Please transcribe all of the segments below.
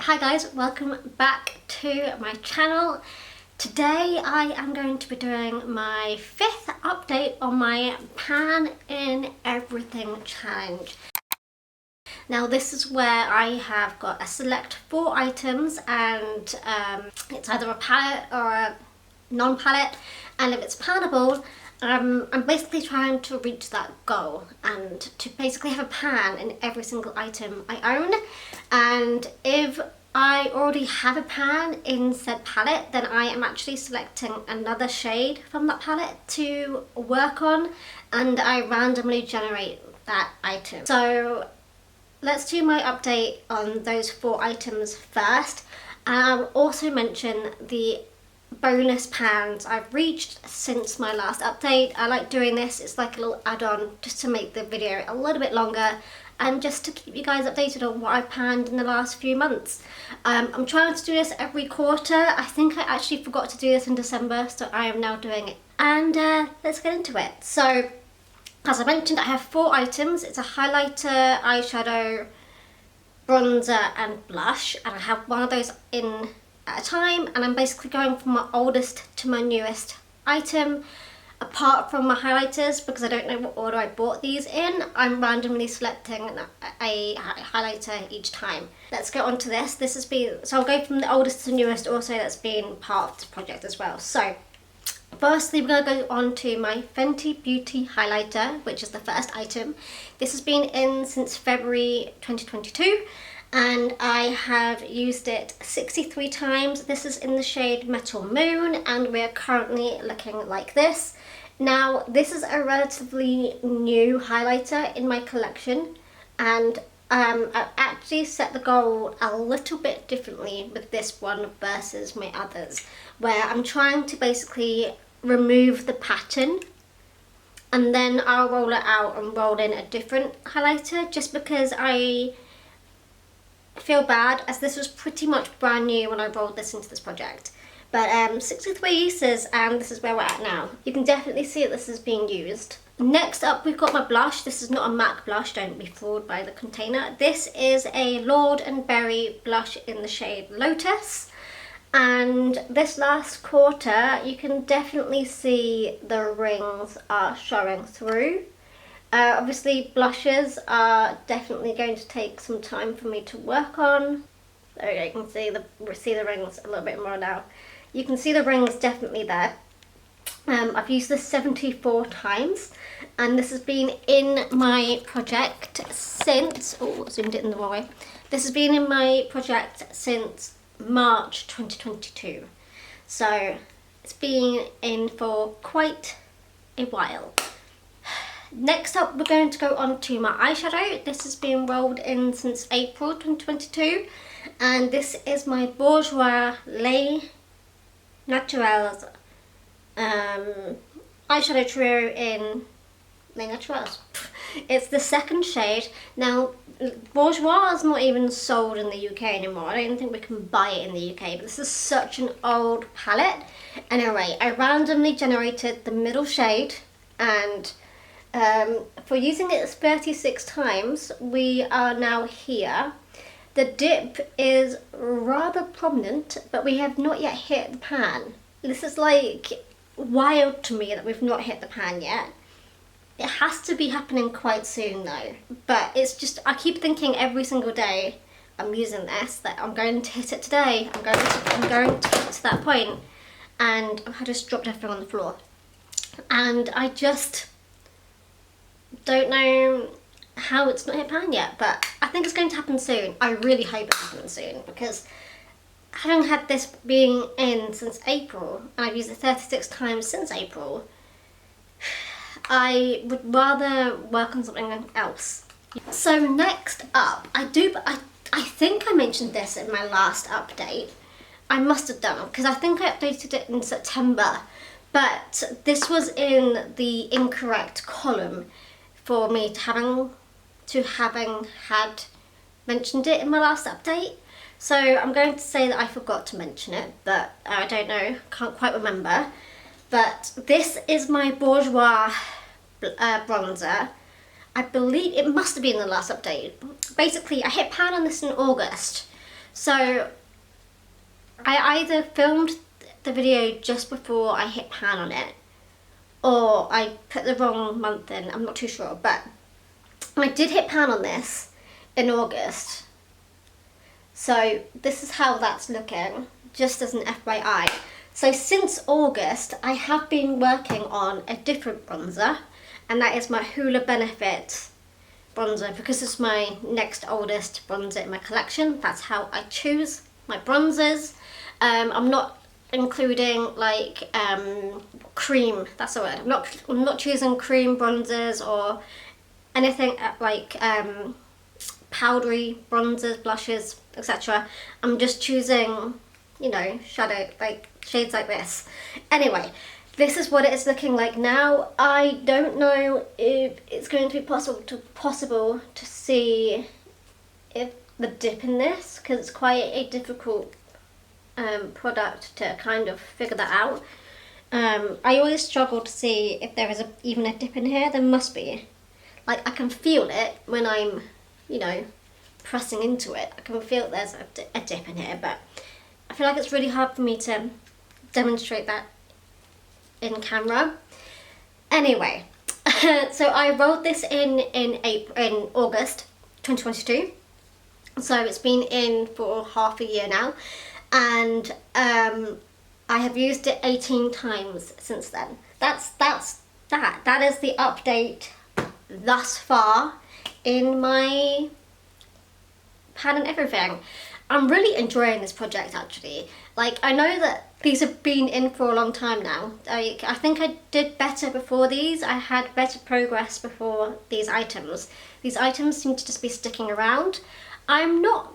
Hi guys, welcome back to my channel. Today I am going to be doing my 5th update on my Pan in Everything challenge. Now this is where I have got a select 4 items and it's either a palette or a non-palette, and if it's panable, I'm basically trying to reach that goal and to basically have a pan in every single item I own. And if I already have a pan in said palette, then I am actually selecting another shade from that palette to work on, and I randomly generate that item. So let's do my update on those 4 items first, and I'll also mention the bonus pans I've reached since my last update. I like doing this, it's like a little add-on just to make the video a little bit longer and just to keep you guys updated on what I've panned in the last few months. I'm trying to do this every quarter. I think I actually forgot to do this in December, so I am now doing it. And let's get into it. So, as I mentioned, I have 4 items. It's a highlighter, eyeshadow, bronzer and blush, and I have one of those in at a time, and I'm basically going from my oldest to my newest item. Apart from my highlighters, because I don't know what order I bought these in, I'm randomly selecting a highlighter each time. Let's get on to this. This has been, so I'll go from the oldest to the newest also. That's been part of this project as well. So firstly, we're going to go on to my Fenty Beauty highlighter, which is the first item. This has been in since February 2022. And I have used it 63 times. This is in the shade Metal Moon, and we're currently looking like this. Now, this is a relatively new highlighter in my collection, and I've actually set the goal a little bit differently with this one versus my others, where I'm trying to basically remove the pattern, and then I'll roll it out and roll in a different highlighter, just because I feel bad, as this was pretty much brand new when I rolled this into this project. But 63 uses, and this is where we're at now. You can definitely see that this is being used. Next up, we've got my blush. This is not a MAC blush, don't be fooled by the container. This is a Lord & Berry blush in the shade Lotus. And this last quarter, you can definitely see the rings are showing through. Obviously blushes are definitely going to take some time for me to work on. There we go, you can see the rings a little bit more now. You can see the rings definitely there. I've used this 74 times, and this has been in my project since, oh, zoomed it in the wrong way. This has been in my project since March 2022. So it's been in for quite a while. Next up, we're going to go on to my eyeshadow. This has been rolled in since April 2022, and this is my Bourjois Les Naturels eyeshadow trio in Les Naturels. It's the second shade. Now, Bourjois is not even sold in the UK anymore. I don't even think we can buy it in the UK, but this is such an old palette. Anyway, I randomly generated the middle shade, and for using it 36 times, we are now here. The dip is rather prominent, but we have not yet hit the pan. This is like wild to me that we've not hit the pan yet. It has to be happening quite soon though. But it's just, I keep thinking every single day I'm using this, that I'm going to hit it today. I'm going to get to that point. And I just dropped everything on the floor. And I just don't know how it's not hit pan yet, but I think it's going to happen soon. I really hope it happens soon, because having had this being in since April, and I've used it 36 times since April, I would rather work on something else. So next up, I think I mentioned this in my last update. I must have done, because I think I updated it in September, but this was in the incorrect column for me having had mentioned it in my last update. So I'm going to say that I forgot to mention it, but I don't know, can't quite remember. But this is my Bourjois bronzer. I believe it must have been the last update. Basically, I hit pan on this in August. So I either filmed the video just before I hit pan on it, or I put the wrong month in, I'm not too sure, but I did hit pan on this in August. So this is how that's looking, just as an FYI. So since August, I have been working on a different bronzer, and that is my Hoola Benefit bronzer, because it's my next oldest bronzer in my collection. That's how I choose my bronzers. I'm not including like cream, that's the word. I'm not choosing cream bronzers or anything like powdery bronzers, blushes, etc. I'm just choosing, you know, shadow, like shades like this. Anyway, this is what it is looking like now. I don't know if it's going to be possible to see if the dip in this, because it's quite a difficult product to kind of figure that out. I always struggle to see if there is even a dip in here. There must be. Like, I can feel it when I'm, you know, pressing into it. I can feel there's a dip in here, but I feel like it's really hard for me to demonstrate that in camera. Anyway, so I rolled this in August 2022. So it's been in for half a year now, and I have used it 18 times since then. That is the update thus far in my pan and everything. I'm really enjoying this project actually. Like, I know that these have been in for a long time now. I think I did better before these. I had better progress before these items. These items seem to just be sticking around. I'm not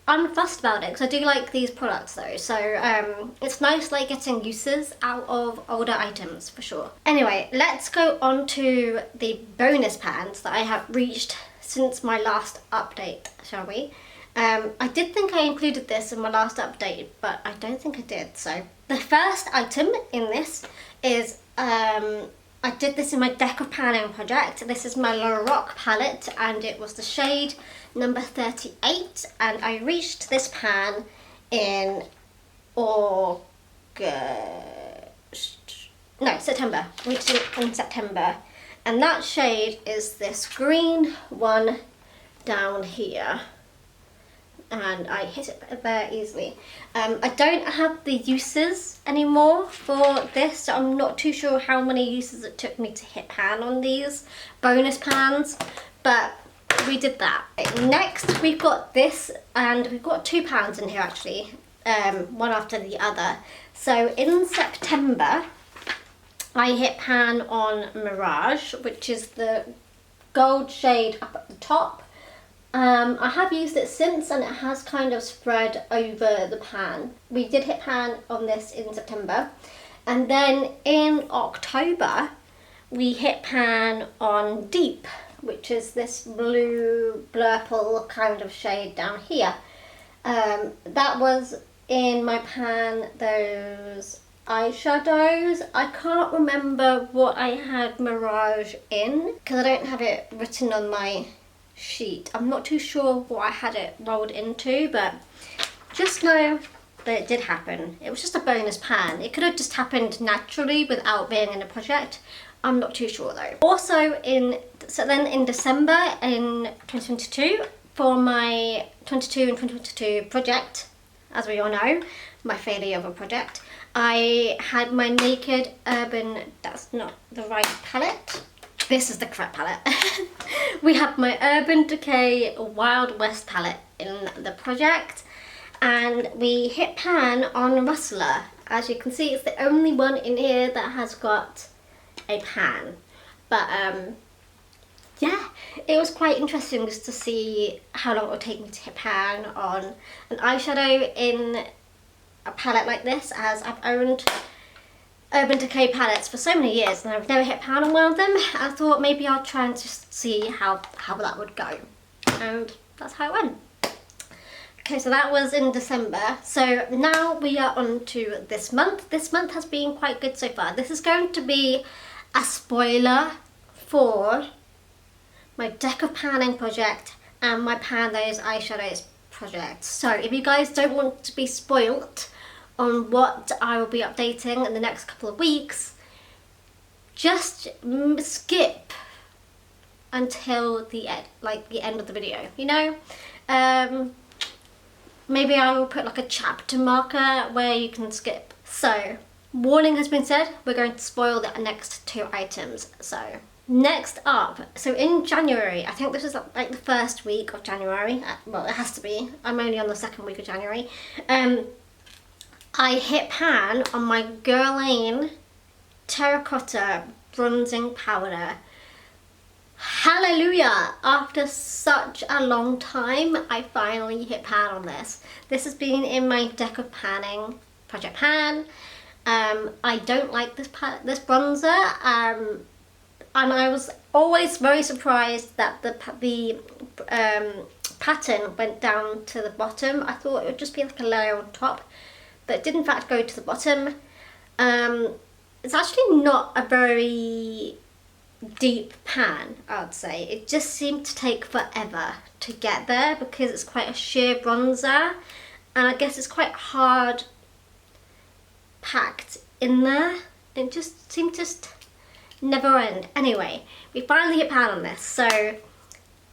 unfussed about it because I do like these products though, so it's nice like getting uses out of older items for sure. Anyway, let's go on to the bonus pans that I have reached since my last update, shall we? I did think I included this in my last update, but I don't think I did. So the first item in this is I did this in my deck of panning project. This is my Lorac palette, and it was the shade number 38, and I reached this pan in September. Reached it in September, and that shade is this green one down here, and I hit it there easily. I don't have the uses anymore for this, so I'm not too sure how many uses it took me to hit pan on these bonus pans, but we did that. Next we've got this, and we've got 2 pans in here actually, one after the other. So in September I hit pan on Mirage, which is the gold shade up at the top. I have used it since, and it has kind of spread over the pan. We did hit pan on this in September, and then in October we hit pan on Deep, which is this blue blurple kind of shade down here. That was in my pan, those eyeshadows. I can't remember what I had Mirage in because I don't have it written on my sheet. I'm not too sure what I had it rolled into, but just know that it did happen. It was just a bonus pan. It could have just happened naturally without being in a project. I'm not too sure though. Also in December in 2022, for my 22 and 2022 project, as we all know, my failure of a project, I had my Naked Urban, that's not the right palette. This is the correct palette. We have my Urban Decay Wild West palette in the project, and we hit pan on Rustler. As you can see, it's the only one in here that has got a pan. But yeah, it was quite interesting just to see how long it would take me to hit pan on an eyeshadow in a palette like this, as I've owned Urban Decay palettes for so many years and I've never hit pan on one of them. I thought maybe I'll try and just see how that would go, and that's how it went. Okay, so that was in December. So now we are on to this month. This month has been quite good so far. This is going to be a spoiler for my deck of panning project and my pan those eyeshadows project. So if you guys don't want to be spoilt on what I will be updating in the next couple of weeks, just skip until the end, like the end of the video, you know? Maybe I will put like a chapter marker where you can skip. So, warning has been said, we're going to spoil the next 2 items. So, next up, so in January, I think this is like the first week of January, well it has to be, I'm only on the 2nd week of January, I hit pan on my Guerlain terracotta bronzing powder. Hallelujah! After such a long time, I finally hit pan on this. This has been in my deck of panning, Project Pan. I don't like this bronzer, and I was always very surprised that the pattern went down to the bottom. I thought it would just be like a layer on top, but it did in fact go to the bottom. It's actually not a very deep pan, I would say. It just seemed to take forever to get there because it's quite a sheer bronzer, and I guess it's quite hard packed in there. It just seemed to just never end. Anyway, we finally hit pan on this, so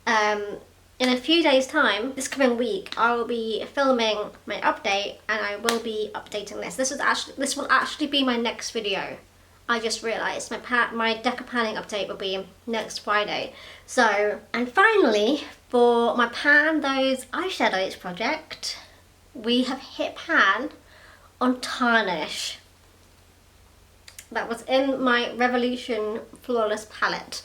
in a few days time, this coming week, I will be filming my update and I will be updating this. This will actually be my next video. I just realised my deck of panning update will be next Friday. So, and finally, for my Pan Those Eyeshadows project, we have hit pan on Tarnish. That was in my Revolution Flawless palette.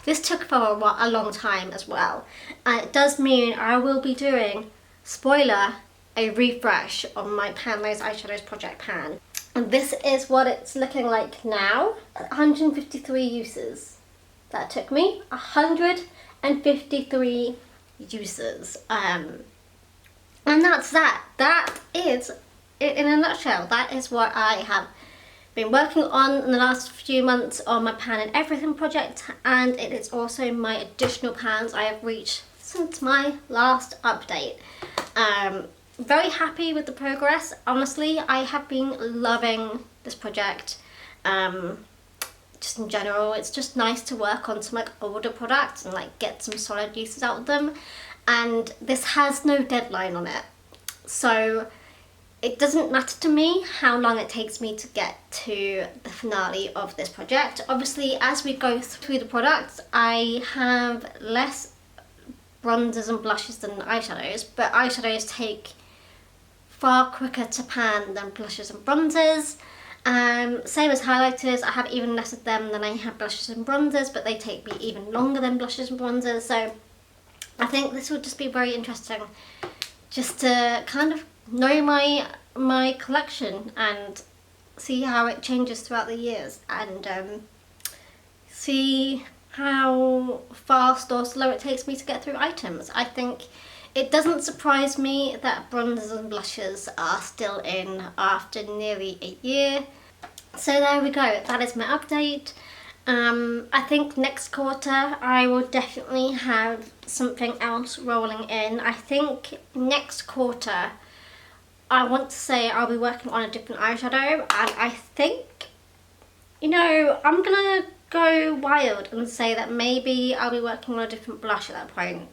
This took for a long time as well, and it does mean I will be doing, spoiler, a refresh on my Pan Those Eyeshadows project pan. And this is what it's looking like now. 153 uses. That took me 153 uses. And that's that. That is it in a nutshell. That is what I have been working on in the last few months on my Pan and Everything project, and it is also my additional pans I have reached since my last update. Very happy with the progress. Honestly, I have been loving this project. Just in general, it's just nice to work on some like older products and like get some solid uses out of them. And this has no deadline on it, so it doesn't matter to me how long it takes me to get to the finale of this project. Obviously, as we go through the products, I have less bronzers and blushes than eyeshadows, but eyeshadows take far quicker to pan than blushes and bronzers. Same as highlighters, I have even less of them than I have blushes and bronzers, but they take me even longer than blushes and bronzers. So I think this will just be very interesting just to kind of know my collection and see how it changes throughout the years, and see how fast or slow it takes me to get through items. I think it doesn't surprise me that bronzers and blushes are still in after nearly a year. So there we go, that is my update. I think next quarter I will definitely have something else rolling in. I think next quarter I want to say I'll be working on a different eyeshadow, and I think, you know, I'm gonna go wild and say that maybe I'll be working on a different blush at that point.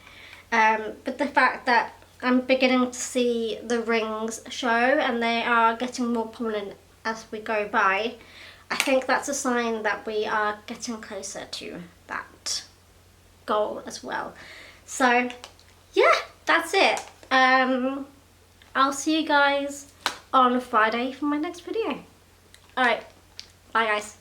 But the fact that I'm beginning to see the rings show and they are getting more prominent as we go by, I think that's a sign that we are getting closer to that goal as well. So yeah, that's it. I'll see you guys on Friday for my next video. Alright, bye guys.